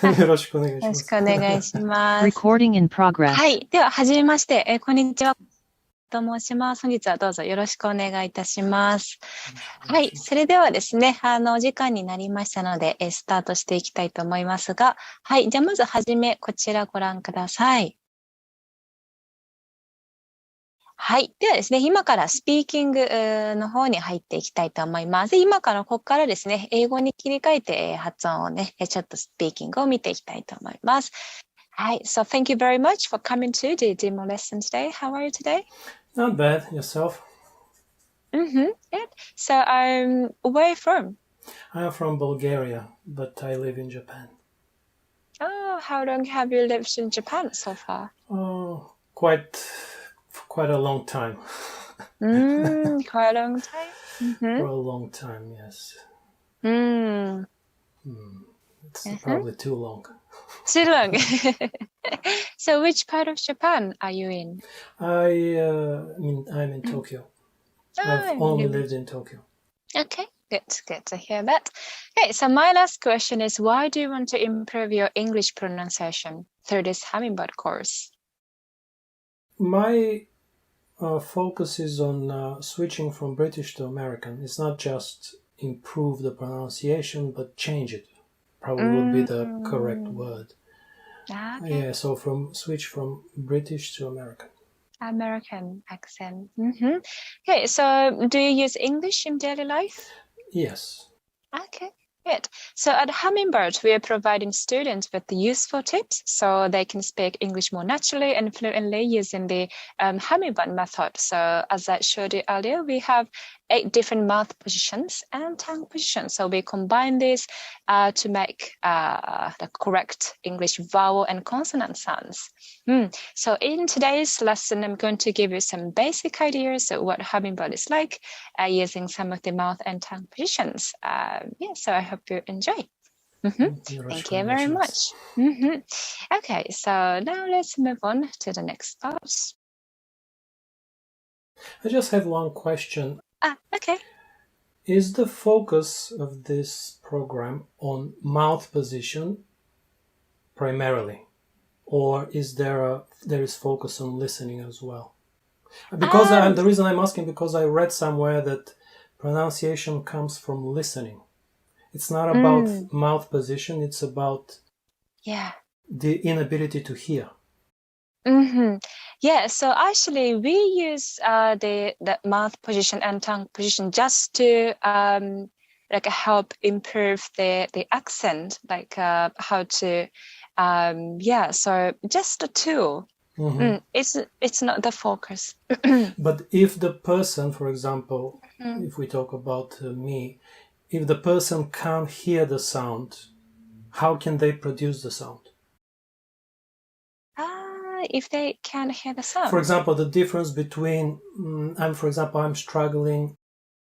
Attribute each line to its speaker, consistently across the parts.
Speaker 1: よろしくお願いし
Speaker 2: よろし
Speaker 1: ます。
Speaker 2: くお願いします。
Speaker 3: Recording in progress.
Speaker 2: はい。では、はじめまして。こんにちは。と申します。本日はどうぞよろしくお願いいたします。はい。それではですね、お時間になりましたので、スタートしていきたいと思いますが、はい。じゃあ、まずはじめ、こちらご覧ください。はい。ではですね、今からスピーキングの方に入っていきたいと思います。で今からここからですね、英語に切り替えて発音をね、ちょっとスピーキングを見ていきたいと思います。はい。So thank you very much for coming to the demo lesson today. How are you today?
Speaker 1: Not bad. Yourself?
Speaker 2: Good. So where are you from?
Speaker 1: I'm from Bulgaria, but I live in Japan.
Speaker 2: Oh, how long have you lived in Japan so far?
Speaker 1: Oh, quite a long time.
Speaker 2: Quite a long time.
Speaker 1: For a long time, yes. It's probably too long.
Speaker 2: Too long. So which part of Japan are you in?
Speaker 1: I'm in Tokyo. I've only lived in Tokyo.
Speaker 2: Okay, good to hear that. Okay, so my last question is, why do you want to improve your English pronunciation through this hummingbird course?
Speaker 1: My focus is on switching from British to American. It's not just improve the pronunciation, but change it. Probably would be the correct word.
Speaker 2: Okay.
Speaker 1: Yeah, so switch from British to American.
Speaker 2: American accent. Okay, so do you use English in daily life?
Speaker 1: Yes.
Speaker 2: Okay, good. So at Hummingbird, we are providing students with the useful tips so they can speak English more naturally and fluently using the Hummingbird method. So as I showed you earlier, we have 8 different mouth positions and tongue positions. So we combine these to make the correct English vowel and consonant sounds. So in today's lesson, I'm going to give you some basic ideas of what Hummingbird is like using some of the mouth and tongue positions. So I hope you enjoy. Thank you very much. Okay, so now let's move on to the next part.
Speaker 1: I just have one question.
Speaker 2: Okay.
Speaker 1: Is the focus of this program on mouth position primarily, or is there is focus on listening as well? Because the reason I'm asking, because I read somewhere that pronunciation comes from listening. It's not about mouth position, it's about the inability to hear.
Speaker 2: Yeah, so actually we use the mouth position and tongue position just to like help improve the accent, like how to so just a tool. It's not the focus.
Speaker 1: But if the person, for example, if we talk about me, if the person can't hear the sound, how can they produce the sound?
Speaker 2: If they can't hear the sound.
Speaker 1: For example, the difference between I'm struggling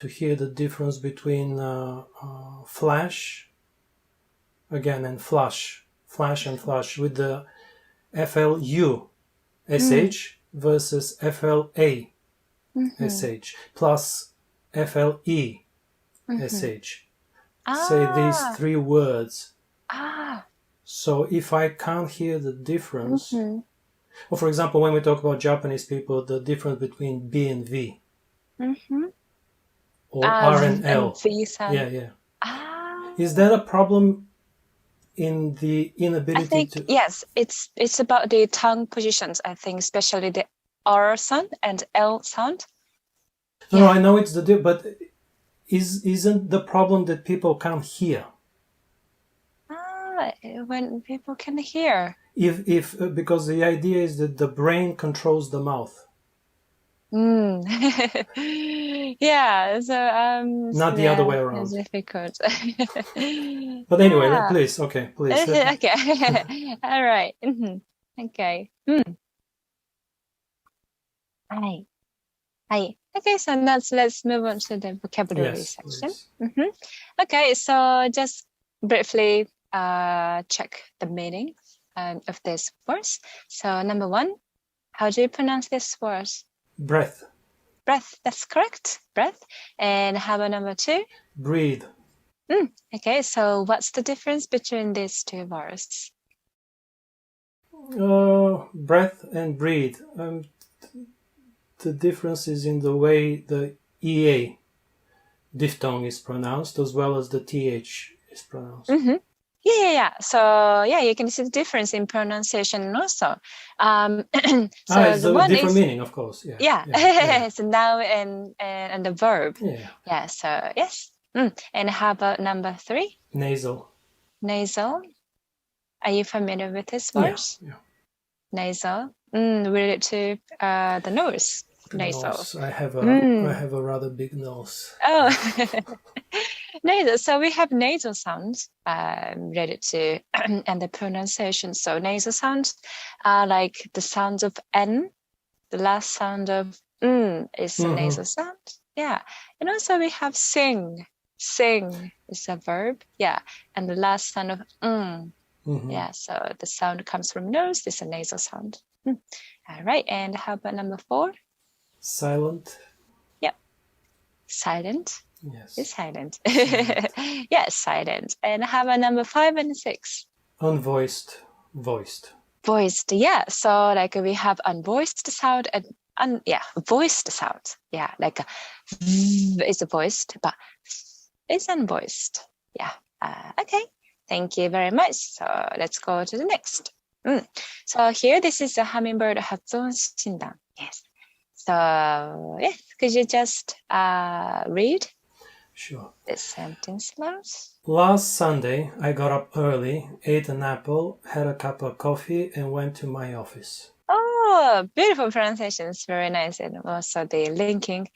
Speaker 1: to hear the difference between flash again and flash and flush with the FLU-SH versus FLA-SH plus FLE-SH. Say these 3 words. So if I can't hear the difference, or for example, when we talk about Japanese people, the difference between B and V, or R and L. Yeah. Is that a problem in the inability
Speaker 2: I think, yes, it's about the tongue positions, I think, especially the R sound and L sound.
Speaker 1: No, I know it's but isn't the problem that people can't hear?
Speaker 2: When people can hear.
Speaker 1: If because the idea is that the brain controls the mouth.
Speaker 2: Yeah, so
Speaker 1: not the other way around.
Speaker 2: It's difficult.
Speaker 1: But anyway, please. Okay.
Speaker 2: Okay. All right. Okay. Hi. Okay, so let's move on to the vocabulary section. Okay, so just briefly check the meaning of this words. So number 1, how do you pronounce this word?
Speaker 1: Breath.
Speaker 2: Breath, that's correct. Breath. And how about number 2?
Speaker 1: Breathe.
Speaker 2: Okay, so what's the difference between these two words?
Speaker 1: Breath and breathe. The difference is in the way the EA diphthong is pronounced as well as the TH is pronounced.
Speaker 2: Mm-hmm. Yeah. So yeah, you can see the difference in pronunciation also. So
Speaker 1: it's
Speaker 2: the
Speaker 1: a
Speaker 2: one
Speaker 1: different
Speaker 2: is
Speaker 1: meaning, of course.
Speaker 2: yeah. It's a noun and the verb.
Speaker 1: Yeah.
Speaker 2: Yeah. So yes. And how about number 3?
Speaker 1: Nasal.
Speaker 2: Nasal. Are you familiar with this word?
Speaker 1: Yeah.
Speaker 2: Nasal. Related to the nose. Nasal.
Speaker 1: Nose. I have a rather big nose.
Speaker 2: Oh, nasal. So we have nasal sounds related to and the pronunciation. So nasal sounds are like the sounds of N. The last sound of is a nasal sound. Yeah. And also we have sing. Sing is a verb. Yeah. And the last sound of Yeah. So the sound comes from nose. This is a nasal sound. All right. And how about number 4?
Speaker 1: Silent.
Speaker 2: Yep. Silent.
Speaker 1: Yes.
Speaker 2: It's silent. Yes, silent. And how about number 5 and 6?
Speaker 1: Unvoiced. Voiced.
Speaker 2: Voiced. Yeah. So like we have unvoiced sound and voiced sound. Yeah, like it's voiced, but it's unvoiced. Yeah. Okay. Thank you very much. So let's go to the next. So here, this is a hummingbird発音診断. Yes. So yes, could you just read?
Speaker 1: Sure.
Speaker 2: The sentence loads.
Speaker 1: Last Sunday, I got up early, ate an apple, had a cup of coffee, and went to my office.
Speaker 2: Oh, beautiful pronunciations. Very nice. And also the linking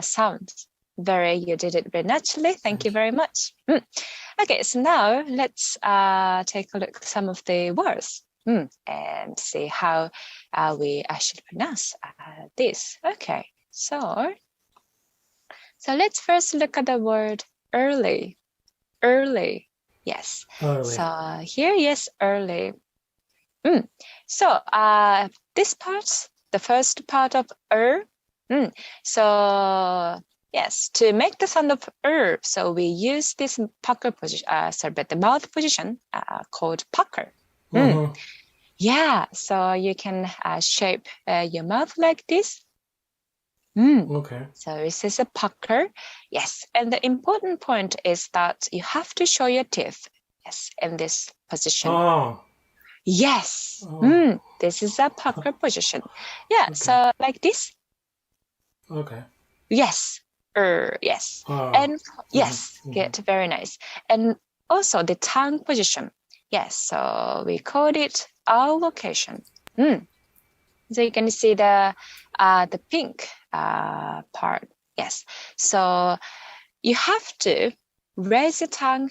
Speaker 2: sound. You did it very naturally. Thank you very much. Okay, so now let's take a look at some of the words and see how we should pronounce this. Okay, so let's first look at the word early. Early. Yes.
Speaker 1: Early.
Speaker 2: So here, yes, early. So this part, the first part of so yes, to make the sound of so we use this pucker position, the mouth position called pucker. Yeah, so you can shape your mouth like this.
Speaker 1: Okay.
Speaker 2: So this is a pucker. Yes, and the important point is that you have to show your teeth. Yes, in this position.
Speaker 1: Oh.
Speaker 2: Yes. This is a pucker position. Yeah, okay. So like this.
Speaker 1: Okay.
Speaker 2: Yes. Yes. And yes, good, very nice. And also the tongue position. Yes, so we called it allocation. So you can see the pink part. Yes. So you have to raise the tongue.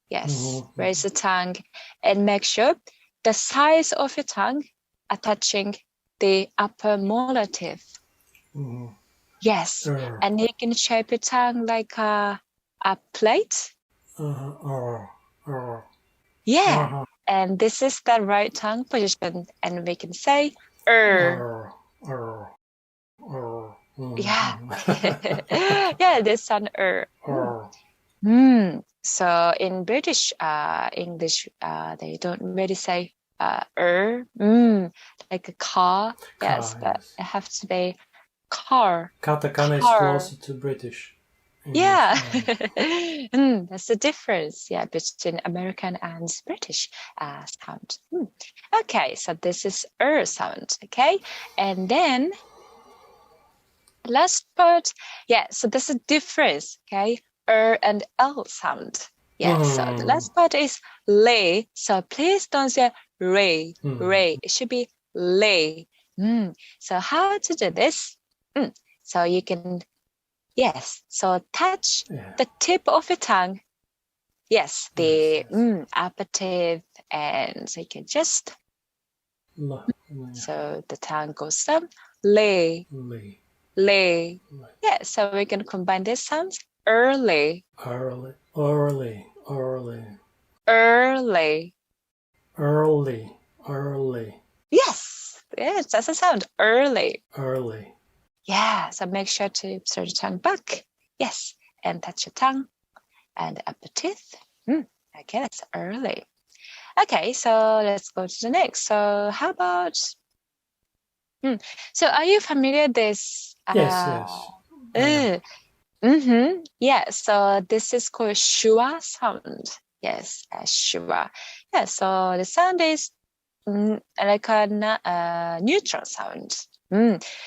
Speaker 2: Yes, raise the tongue and make sure the size of your tongue are touching the upper molar teeth. Yes, and you can shape your tongue like a plate. Yeah, and this is the right tongue position, and we can say Yeah, yeah, this sound So in British English, they don't really say like a car. Yes, but it has to be car.
Speaker 1: Katakana is closer to British English.
Speaker 2: Yeah, that's the difference. Yeah, between American and British sound. Okay, so this is sound. Okay, and then the last part. Yeah, so there's a difference. Okay, and L sound. Yeah, so the last part is lay. So please don't say ray. Ray. It should be lay. So how to do this? So you can, yes. So touch the tip of your tongue. Yes, the upper teeth, and so you can just. So the tongue goes down. Lay. Lay. Yeah. So we can combine these sounds. Early.
Speaker 1: Early. Early. Early.
Speaker 2: Early.
Speaker 1: Early. Early.
Speaker 2: Yes. Yes, that's a sound. Early.
Speaker 1: Early.
Speaker 2: Yeah. So make sure to throw the tongue back. Yes. And touch your tongue. and upper teeth. Okay, that's early. Okay, so let's go to the next. So how about, so are you familiar with this?
Speaker 1: Yes, yes.
Speaker 2: Yeah, so this is called schwa sound. Yes, schwa. Yeah, so the sound is like a neutral sound.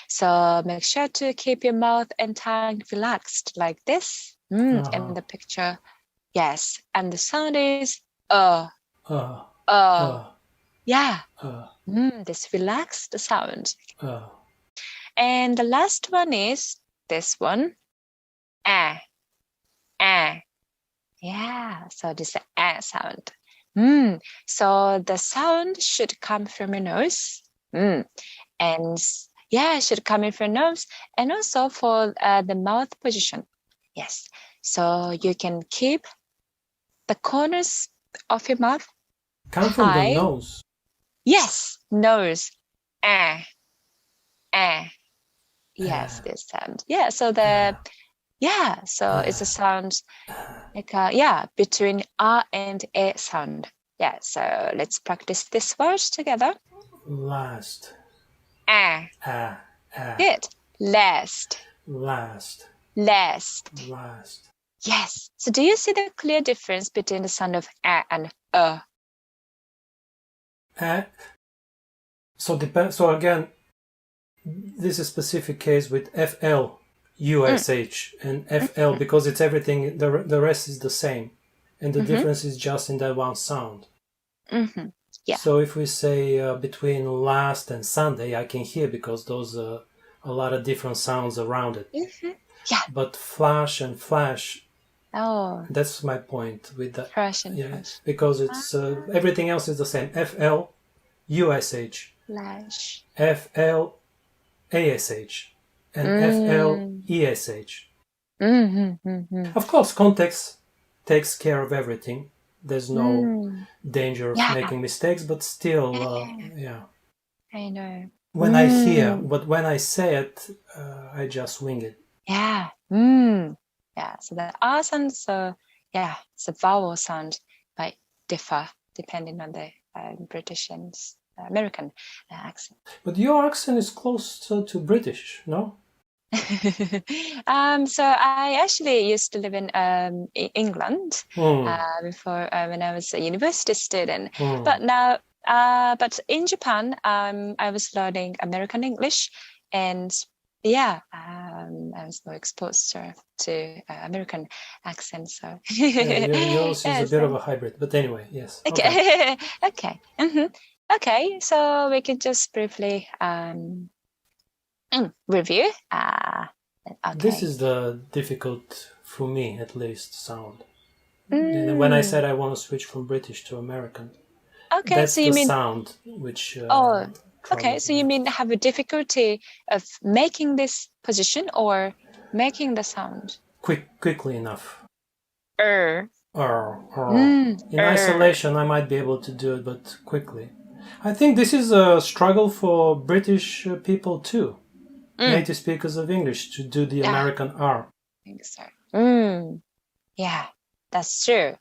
Speaker 2: So make sure to keep your mouth and tongue relaxed like this. In the picture. Yes, and the sound is yeah. This relaxed sound. And the last one is this one. Yeah, so this is the sound. So the sound should come from your nose. And yeah, it should come in from your nose. And also for the mouth position. Yes. So you can keep the corners of your mouth
Speaker 1: come from the nose.
Speaker 2: Yes, nose. Yes, this sound. Yeah, so so it's a sound like between R and A sound. Yeah, so let's practice this word together.
Speaker 1: Last.
Speaker 2: Good. Last.
Speaker 1: Last.
Speaker 2: Last.
Speaker 1: Last.
Speaker 2: Yes. So do you see the clear difference between the sound of and
Speaker 1: So again, this is a specific case with FL, USH, and FL because it's everything. The rest is the same, and the difference is just in that one sound.
Speaker 2: Yeah.
Speaker 1: So if we say between last and Sunday, I can hear because those are a lot of different sounds around it.
Speaker 2: Yeah.
Speaker 1: But flash and flash.
Speaker 2: Oh.
Speaker 1: That's my point with that.
Speaker 2: Flash and flash.
Speaker 1: Because it's everything else is the same. FL, USH.
Speaker 2: Flash.
Speaker 1: FL, ASH. And FL, ESH. Of course, context takes care of everything. There's no danger of making mistakes, but still,
Speaker 2: I know.
Speaker 1: When I hear, but when I say it, I just wing it.
Speaker 2: Yeah. Yeah. So the R sound, it's a vowel sound, might differ depending on the British and American accent.
Speaker 1: But your accent is close to British, no?
Speaker 2: So I actually used to live in England before when I was a university student. But now, but in Japan, I was learning American English, and I was more exposed to American accent. So
Speaker 1: yours is a bit of a hybrid. But anyway, yes.
Speaker 2: Okay. Okay. Okay. So we can just briefly review. Okay.
Speaker 1: This is the difficult, for me at least, sound. And when I said I want to switch from British to American, that's so you mean sound which.
Speaker 2: Okay. So you mean have a difficulty of making this position or making the sound
Speaker 1: quickly enough. In isolation, I might be able to do it, but quickly. I think this is a struggle for British people too. Native speakers of English to do the American R.
Speaker 2: I think so. Yeah, that's true.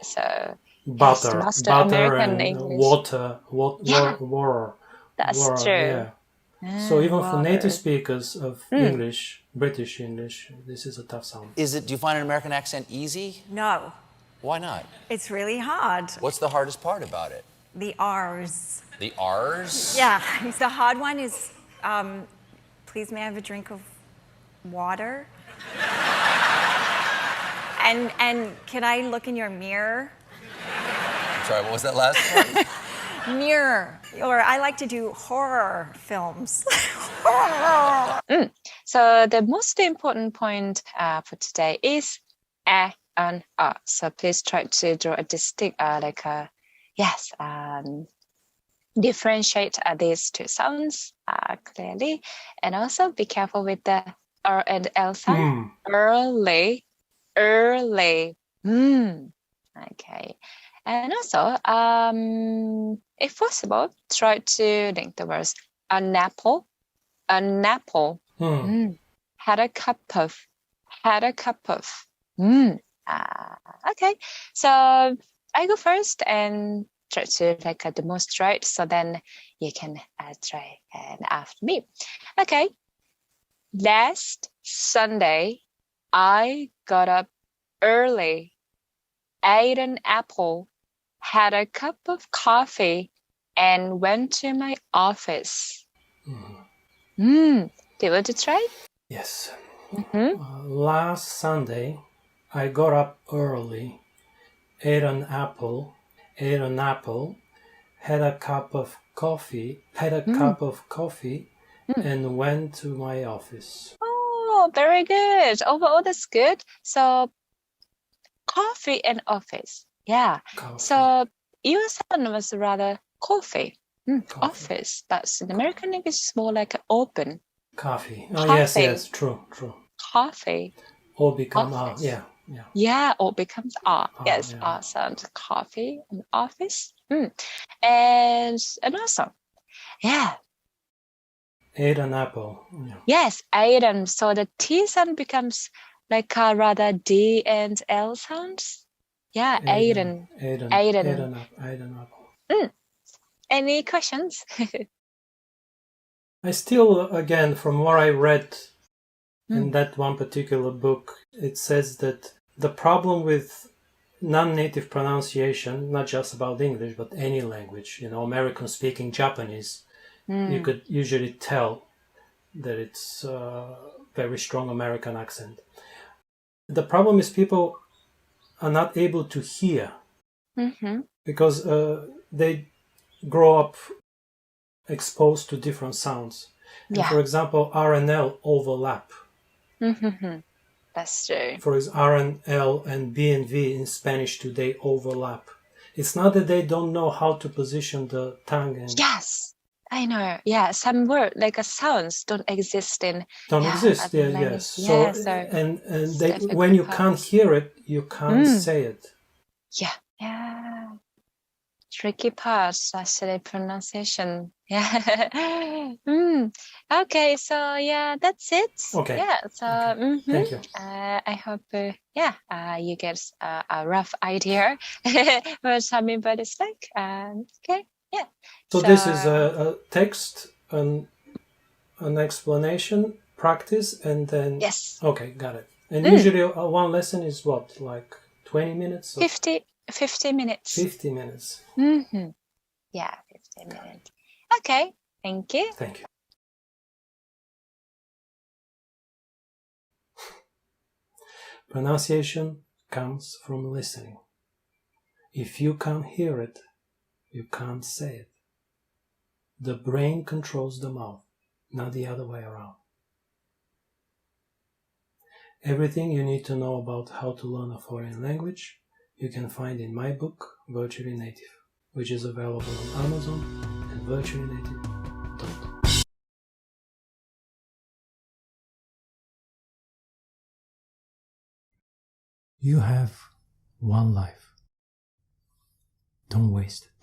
Speaker 2: So
Speaker 1: butter
Speaker 2: American
Speaker 1: and
Speaker 2: English.
Speaker 1: water.
Speaker 2: That's true.
Speaker 1: Yeah. So even for native speakers of English, British English, this is a tough sound.
Speaker 3: Do you find an American accent easy?
Speaker 4: No.
Speaker 3: Why not?
Speaker 4: It's really hard.
Speaker 3: What's the hardest part about it?
Speaker 4: The R's.
Speaker 3: The R's?
Speaker 4: Yeah, the hard one is, please may I have a drink of water? and can I look in your mirror?
Speaker 3: Sorry, what was that last one?
Speaker 4: Mirror. Or I like to do horror films.
Speaker 2: So the most important point for today is A and R. So please try to draw a distinct, differentiate these two sounds clearly. And also be careful with the R and L sound. Early. Okay. And also, if possible, try to link the words an apple, had a cup of had a cup of. Okay, so I go first and try to demonstrate. So then you can try and after me. Okay. Last Sunday, I got up early, ate an apple, had a cup of coffee, and went to my office. Do you want to try?
Speaker 1: Yes.
Speaker 2: Mm-hmm.
Speaker 1: Last Sunday, I got up early, ate an apple, had a cup of coffee, and went to my office.
Speaker 2: Oh, very good. Overall, that's good. So, coffee and office. Yeah.
Speaker 1: Coffee.
Speaker 2: So, your sound was rather coffee.
Speaker 1: Coffee.
Speaker 2: Office. But in American English, it's more like open.
Speaker 1: Coffee. Oh,
Speaker 2: Coffee.
Speaker 1: yes, true.
Speaker 2: Coffee.
Speaker 1: All become
Speaker 2: Office.
Speaker 1: yeah.
Speaker 2: Yeah, or becomes R. Yes,
Speaker 1: yeah.
Speaker 2: R sound. Coffee and office. And also, yeah.
Speaker 1: Ate an apple. Yeah.
Speaker 2: Yes, Aiden. So the T sound becomes like a rather D and L sounds. Yeah, Aiden.
Speaker 1: Ate an apple.
Speaker 2: Any questions?
Speaker 1: I still, again, from what I read in that one particular book, it says that the problem with non-native pronunciation, not just about English, but any language, American speaking Japanese, you could usually tell that it's a very strong American accent. The problem is people are not able to hear because they grow up exposed to different sounds. And for example, R and L overlap.
Speaker 2: That's true.
Speaker 1: For example, R and L and B and V in Spanish today overlap. It's not that they don't know how to position the tongue.
Speaker 2: Yes, I know. Yeah, some word like sounds don't exist in.
Speaker 1: Yes.
Speaker 2: So,
Speaker 1: and they, when you can't hear it, you can't say it.
Speaker 2: Yeah. Tricky parts, actually, pronunciation. Yeah. Okay, so yeah, that's it.
Speaker 1: Okay.
Speaker 2: Yeah, so
Speaker 1: Thank you.
Speaker 2: I hope you get a rough idea what hummingbird is like. Okay, yeah.
Speaker 1: So this is a text, an explanation, practice, and then...
Speaker 2: Yes.
Speaker 1: Okay, got it. And usually one lesson is what, like 20 minutes?
Speaker 2: 50 minutes.
Speaker 1: 50 minutes.
Speaker 2: Yeah, 50 minutes. Okay, thank you.
Speaker 1: Thank you. Pronunciation comes from listening. If you can't hear it, you can't say it. The brain controls the mouth, not the other way around. Everything you need to know about how to learn a foreign language you can find in my book, Virtually Native, which is available on Amazon and virtuallynative.com. You have one life. Don't waste it.